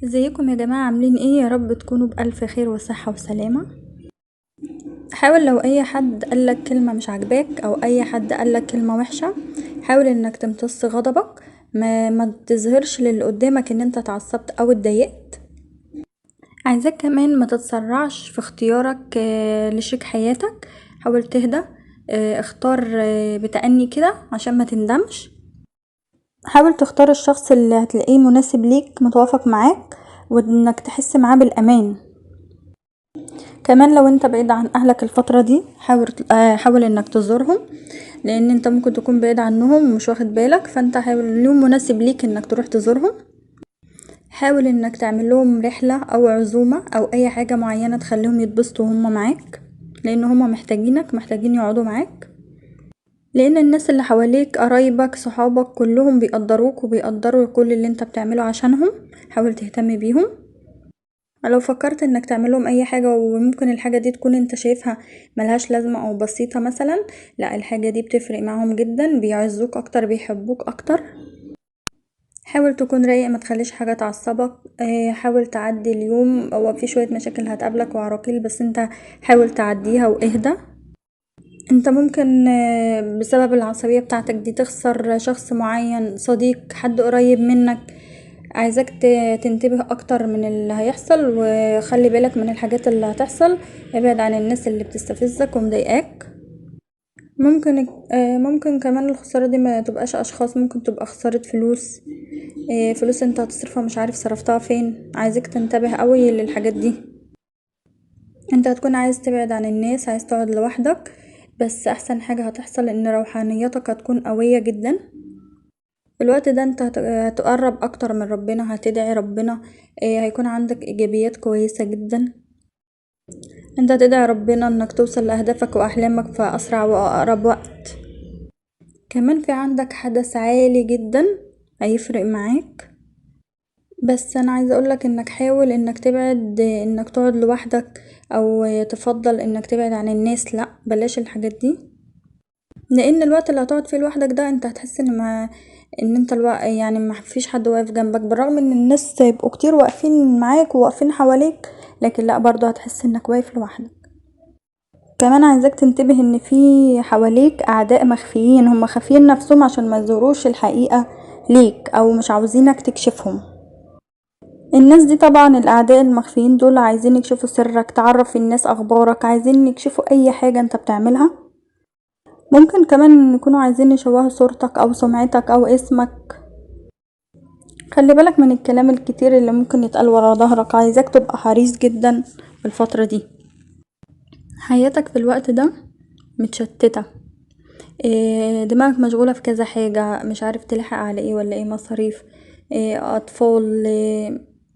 ازيكم يا جماعة؟ عاملين ايه؟ يا رب تكونوا بألف خير وصحة وسلامة. حاول لو اي حد قالك كلمة مش عاجباك او اي حد قالك كلمة وحشة، حاول انك تمتص غضبك. ما تظهرش للي قدامك ان انت اتعصبت او اتضايقت. عايزاك كمان ما تتسرعش في اختيارك لشريك حياتك. حاول تهدى. اختار بتأني كده عشان ما تندمش. حاول تختار الشخص اللي هتلاقيه مناسب ليك متوافق معاك، وانك تحس معاه بالامان. كمان لو انت بعيد عن اهلك الفترة دي، حاول انك تزورهم، لان انت ممكن تكون بعيد عنهم ومش واخد بالك، فانت حاول اليوم مناسب ليك انك تروح تزورهم. حاول انك تعمل لهم رحلة او عزومة او اي حاجة معينة تخليهم يتبسطوا وهم معاك، لان هم محتاجين يقعدوا معاك. لان الناس اللي حواليك، قرايبك، صحابك، كلهم بيقدروك وبيقدروا كل اللي انت بتعمله عشانهم. حاول تهتم بيهم. لو فكرت انك تعملهم اي حاجة وممكن الحاجة دي تكون انت شايفها ملهاش لازمة او بسيطة مثلا، لا، الحاجة دي بتفرق معاهم جدا، بيعزوك اكتر، بيحبوك اكتر. حاول تكون رايق، ما تخليش حاجة تعصبك. حاول تعدي اليوم، هو في شوية مشاكل هتقابلك وعراقيل، بس انت حاول تعديها واهدى. انت ممكن بسبب العصبية بتاعتك دي تخسر شخص معين، صديق، حد قريب منك. عايزاك تنتبه اكتر من اللي هيحصل، وخلي بالك من الحاجات اللي هتحصل. ابعد عن الناس اللي بتستفزك ومضايقاك. ممكن كمان الخسارة دي ما تبقاش اشخاص، ممكن تبقى خسارة فلوس. فلوس انت هتصرفها مش عارف صرفتها فين. عايزاك تنتبه قوي للحاجات دي. انت هتكون عايز تبعد عن الناس، عايز تقعد لوحدك، بس احسن حاجة هتحصل ان روحانيتك هتكون قوية جدا. في الوقت ده انت هتقرب اكتر من ربنا، هتدعي ربنا. هيكون عندك ايجابيات كويسة جدا. انت تدعي ربنا انك توصل لاهدافك واحلامك في اسرع واقرب وقت. كمان في عندك حدث عالي جدا هيفرق معاك. بس انا عايزة اقولك انك حاول انك تبعد، انك تقعد لوحدك، او تفضل انك تبعد عن الناس. لا، بلاش الحاجات دي، لان الوقت اللي هتقعد فيه لوحدك ده انت هتحس ان انت يعني ما فيش حد واقف جنبك، بالرغم ان الناس يبقوا كتير واقفين معاك وواقفين حواليك، لكن لا، برضو هتحس انك واقف لوحدك. كمان عايزاك تنتبه ان في حواليك اعداء مخفيين، هم خافيين نفسهم عشان ما يظهروش الحقيقة ليك، او مش عاوزينك تكشفهم. الناس دي طبعا الاعداء المخفيين دول عايزين يكشفوا سرك، تعرف الناس اخبارك، عايزين يكشفوا اي حاجة انت بتعملها. ممكن كمان يكونوا عايزين يشوهوا صورتك او سمعتك او اسمك. خلي بالك من الكلام الكتير اللي ممكن يتقال ورا ظهرك. عايزاك تبقى حريص جدا في الفترة دي. حياتك في الوقت ده متشتتة. دماغك مشغولة في كذا حاجة، مش عارف تلحق على ايه ولا ايه، مصاريف، اطفال،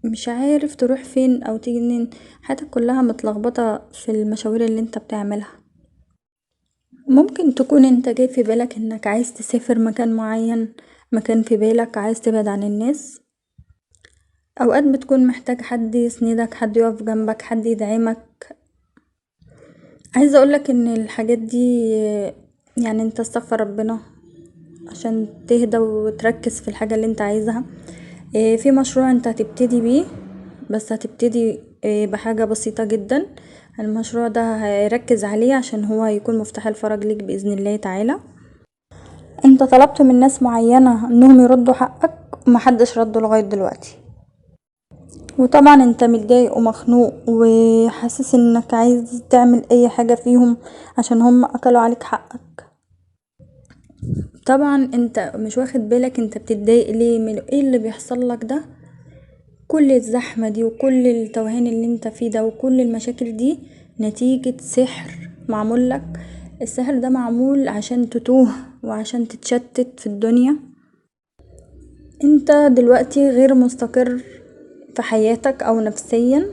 مش عارف تروح فين او تيجي منين. حياتك كلها متلخبطة في المشاوير اللي انت بتعملها. ممكن تكون انت جاي في بالك انك عايز تسافر مكان معين، مكان في بالك عايز تبعد عن الناس. اوقات بتكون محتاج حد يسندك، حد يقف جنبك، حد يدعمك. عايزة اقولك ان الحاجات دي يعني انت استغفر ربنا عشان تهدى وتركز في الحاجة اللي انت عايزها. في مشروع انت هتبتدي بيه، بس هتبتدي بحاجة بسيطة جدا. المشروع ده هيركز عليه عشان هو هيكون مفتاح الفرج ليك بإذن الله تعالى. انت طلبت من ناس معينة انهم يردوا حقك، ومحدش رده لغاية دلوقتي. وطبعا انت متضايق ومخنوق وحاسس انك عايز تعمل اي حاجة فيهم عشان هم اكلوا عليك حقك. طبعا انت مش واخد بالك انت بتتضايق ليه، من ايه اللي بيحصل لك ده. كل الزحمة دي وكل التوهان اللي انت فيه ده وكل المشاكل دي نتيجة سحر معمول لك. السحر ده معمول عشان تتوه وعشان تتشتت في الدنيا. انت دلوقتي غير مستقر في حياتك او نفسيا.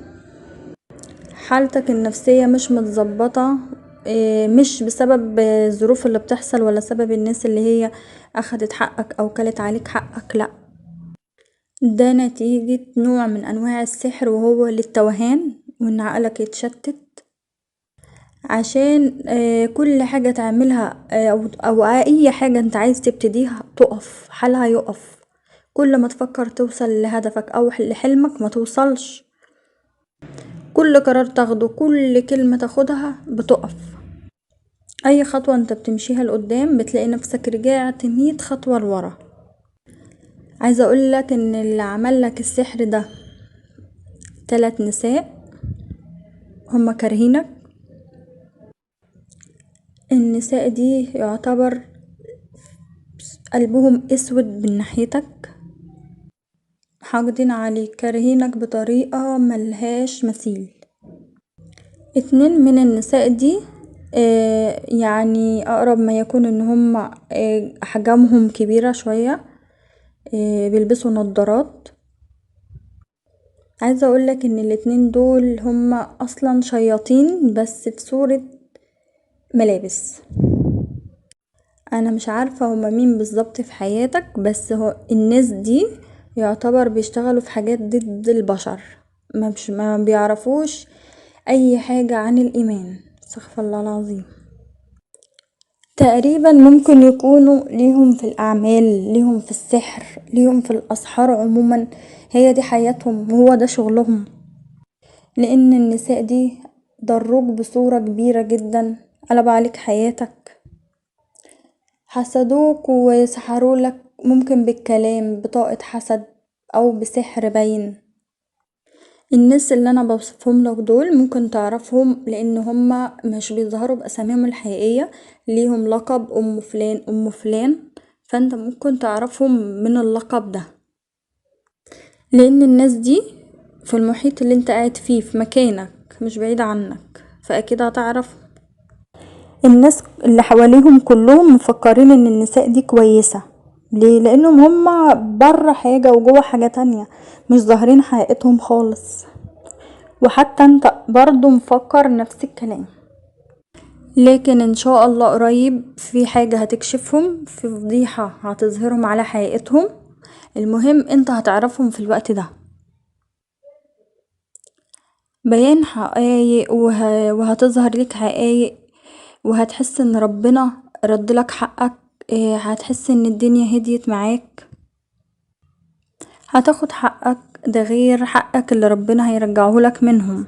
حالتك النفسية مش متظبطة. مش بسبب الظروف اللي بتحصل ولا سبب الناس اللي هي اخدت حقك او كلت عليك حقك، لا، ده نتيجة نوع من انواع السحر، وهو للتوهان وان عقلك يتشتت. عشان كل حاجة تعملها او اي حاجة انت عايز تبتديها تقف، حالها يقف. كل ما تفكر توصل لهدفك او لحلمك ما توصلش. كل قرار تاخده، كل كلمة تاخدها بتقف. اي خطوة انت بتمشيها لقدام بتلاقي نفسك رجعت 100 خطوة لورا. عايزة اقولك ان اللي عملك السحر ده 3 نساء هما كارهينك. النساء دي يعتبر قلبهم اسود من ناحيتك، حاقدين عليك، كارهينك بطريقة ملهاش مثيل. 2 من النساء دي يعني اقرب ما يكون ان هم احجامهم كبيرة شوية، بيلبسوا نظارات. عايزة اقولك ان الاتنين دول هم اصلا شياطين بس في صورة ملابس. انا مش عارفة هما مين بالظبط في حياتك، بس هو الناس دي يعتبر بيشتغلوا في حاجات ضد البشر، ما بيعرفوش اي حاجة عن الايمان، استغفر الله العظيم. تقريبا ممكن يكونوا ليهم في الاعمال، ليهم في السحر، ليهم في الاسحار عموما، هي دي حياتهم وهو ده شغلهم. لان النساء دي ضروك بصورة كبيرة جدا، قلب عليك حياتك، حسدوك وسحرولك، ممكن بالكلام، بطاقة حسد او بسحر باين. الناس اللي انا بوصفهم لك دول ممكن تعرفهم لان هما مش بيظهروا باساميهم الحقيقية، ليهم لقب ام فلان ام فلان، فانت ممكن تعرفهم من اللقب ده. لان الناس دي في المحيط اللي انت قاعد فيه، في مكانك مش بعيد عنك، فاكيد هتعرف. الناس اللي حواليهم كلهم مفكرين ان النساء دي كويسة. ليه؟ لانهم هما بره حاجة وجوه حاجة تانية، مش ظاهرين حقيقتهم خالص. وحتى انت برضو مفكر نفس الكلام، لكن ان شاء الله قريب في حاجة هتكشفهم، في فضيحة هتظهرهم على حقيقتهم. المهم انت هتعرفهم في الوقت ده، بيان حقايق وهتظهر لك حقايق، وهتحس ان ربنا ردلك حقك. هتحس ان الدنيا هديت معاك، هتاخد حقك، ده غير حقك اللي ربنا هيرجعهولك منهم.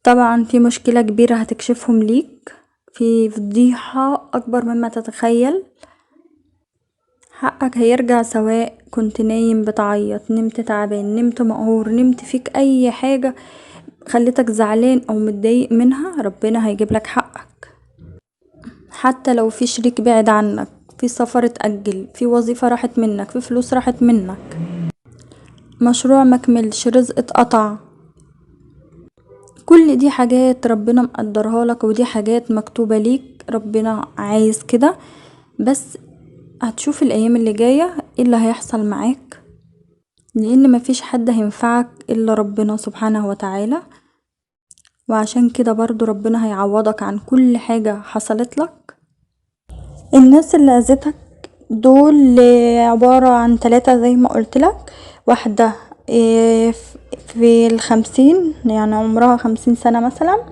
طبعا في مشكلة كبيرة هتكشفهم ليك، في فضيحة اكبر مما تتخيل. حقك هيرجع، سواء كنت نايم بتعيط، نمت تعبان، نمت مقهور، نمت فيك اي حاجة خلتك زعلان او متضايق منها، ربنا هيجيب لك حقك. حتى لو في شريك بعد عنك، في سفر اتأجل، في وظيفة راحت منك، في فلوس راحت منك، مشروع مكملش، رزق اتقطع، كل دي حاجات ربنا مقدرها لك، ودي حاجات مكتوبة ليك، ربنا عايز كده. بس هتشوف الايام اللي جاية ايه اللي هيحصل معاك، لان مفيش حد هينفعك الا ربنا سبحانه وتعالى. وعشان كده برضو ربنا هيعوضك عن كل حاجة حصلت لك. الناس اللي اذتك دول عبارة عن 3 زي ما قلت لك. واحدة في 50، يعني عمرها 50 سنة مثلا،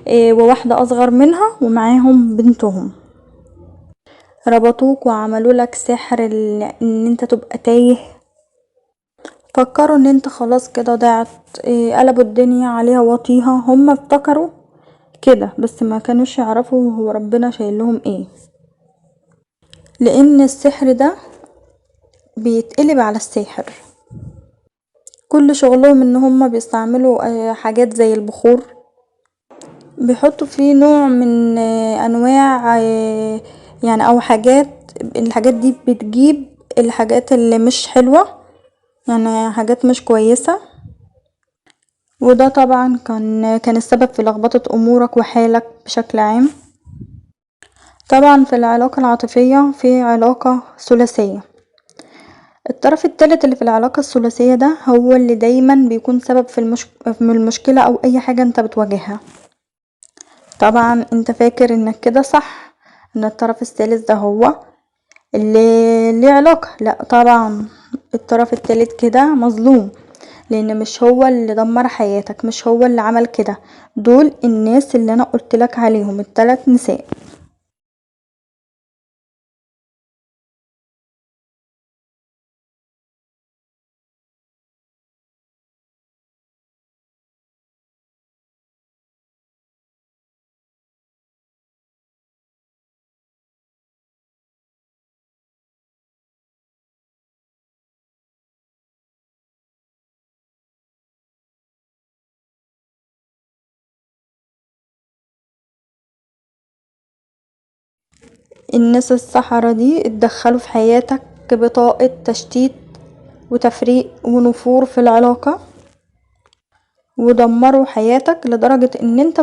وواحدة اصغر منها ومعاهم بنتهم. ربطوك وعملوا لك سحر ان انت تبقى تايه، فكروا ان انت خلاص كده ضعت. قلبوا الدنيا عليها وطيها، هم افتكروا كده بس ما كانوش يعرفوا هو ربنا شايل لهم ايه. لان السحر ده بيتقلب على الساحر. كل شغلهم ان هم بيستعملوا حاجات زي البخور، بيحطوا فيه نوع من انواع يعني او حاجات، الحاجات دي بتجيب الحاجات اللي مش حلوة، يعني حاجات مش كويسة. وده طبعا كان السبب في لخبطة امورك وحالك بشكل عام. طبعا في العلاقة العاطفية في علاقة ثلاثية، الطرف الثالث اللي في العلاقة الثلاثية ده هو اللي دايما بيكون سبب في المشكلة او اي حاجة انت بتواجهها. طبعا انت فاكر انك كده صح، ان الطرف الثالث ده هو اللي ليه علاقة. لا طبعا الطرف الثالث كده مظلوم، لان مش هو اللي دمر حياتك، مش هو اللي عمل كده. دول الناس اللي انا قلتلك عليهم، ال3 نساء. الناس السحرة دي اتدخلوا في حياتك بطاقة تشتيت وتفريق ونفور في العلاقة، ودمروا حياتك لدرجة ان انت